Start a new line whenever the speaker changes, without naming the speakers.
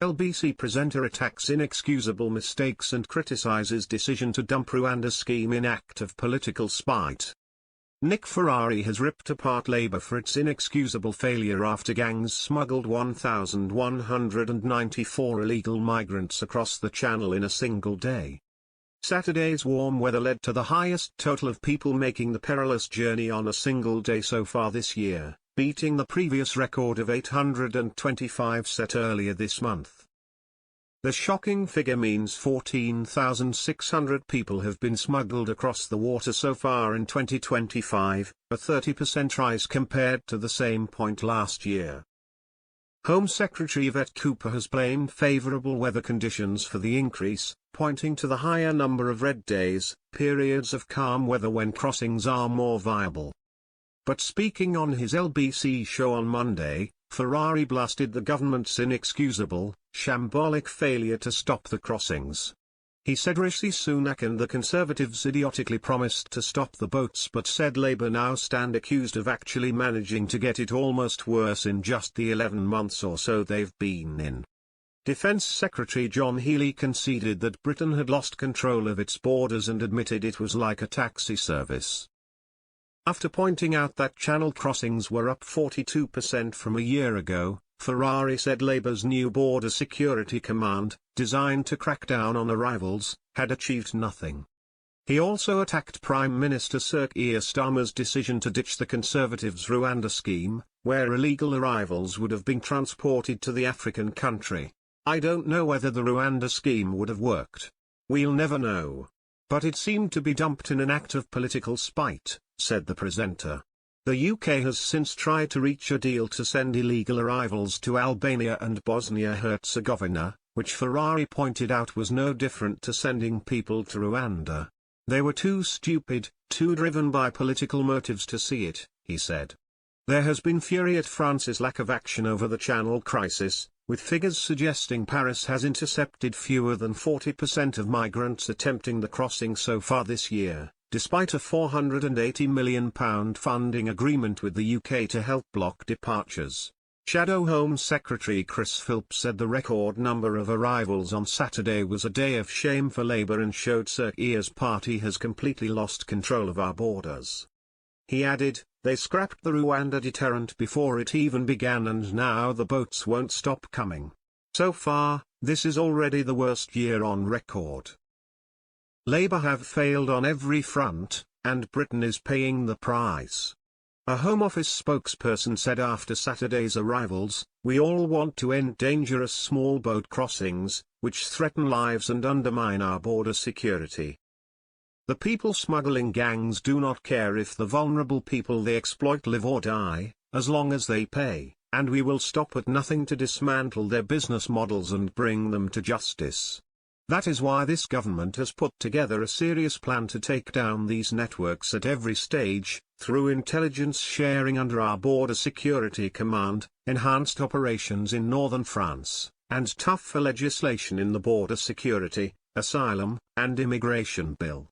LBC presenter attacks inexcusable mistakes and criticises decision to dump Rwanda scheme in act of political spite. Nick Ferrari has ripped apart Labour for its inexcusable failure after gangs smuggled 1,194 illegal migrants across the Channel in a single day. Saturday's warm weather led to the highest total of people making the perilous journey on a single day so far this year, beating the previous record of 825 set earlier this month. The shocking figure means 14,600 people have been smuggled across the water so far in 2025, a 30% rise compared to the same point last year. Home Secretary Yvette Cooper has blamed favourable weather conditions for the increase, pointing to the higher number of red days, periods of calm weather when crossings are more viable. But speaking on his LBC show on Monday, Ferrari blasted the government's inexcusable, shambolic failure to stop the crossings. He said Rishi Sunak and the Conservatives idiotically promised to stop the boats but said Labour now stand accused of actually managing to get it almost worse in just the 11 months or so they've been in. Defence Secretary John Healey conceded that Britain had lost control of its borders and admitted it was like a taxi service. After pointing out that Channel crossings were up 42% from a year ago, Ferrari said Labour's new Border Security Command, designed to crack down on arrivals, had achieved nothing. He also attacked Prime Minister Sir Keir Starmer's decision to ditch the Conservatives' Rwanda scheme, where illegal arrivals would have been transported to the African country. "I don't know whether the Rwanda scheme would have worked. We'll never know. But it seemed to be dumped in an act of political spite," said the presenter. The UK has since tried to reach a deal to send illegal arrivals to Albania and Bosnia-Herzegovina, which Ferrari pointed out was no different to sending people to Rwanda. "They were too stupid, too driven by political motives to see it," he said. There has been fury at France's lack of action over the Channel crisis, with figures suggesting Paris has intercepted fewer than 40% of migrants attempting the crossing so far this year, despite a £480 million funding agreement with the UK to help block departures. Shadow Home Secretary Chris Philp said the record number of arrivals on Saturday was a day of shame for Labour and showed Sir Keir's party has completely lost control of our borders. He added, "They scrapped the Rwanda deterrent before it even began and now the boats won't stop coming. So far, this is already the worst year on record. Labour have failed on every front, and Britain is paying the price." A Home Office spokesperson said after Saturday's arrivals, "We all want to end dangerous small boat crossings, which threaten lives and undermine our border security. The people smuggling gangs do not care if the vulnerable people they exploit live or die, as long as they pay, and we will stop at nothing to dismantle their business models and bring them to justice. That is why this government has put together a serious plan to take down these networks at every stage, through intelligence sharing under our Border Security Command, enhanced operations in northern France, and tougher legislation in the border security, asylum, and immigration bill."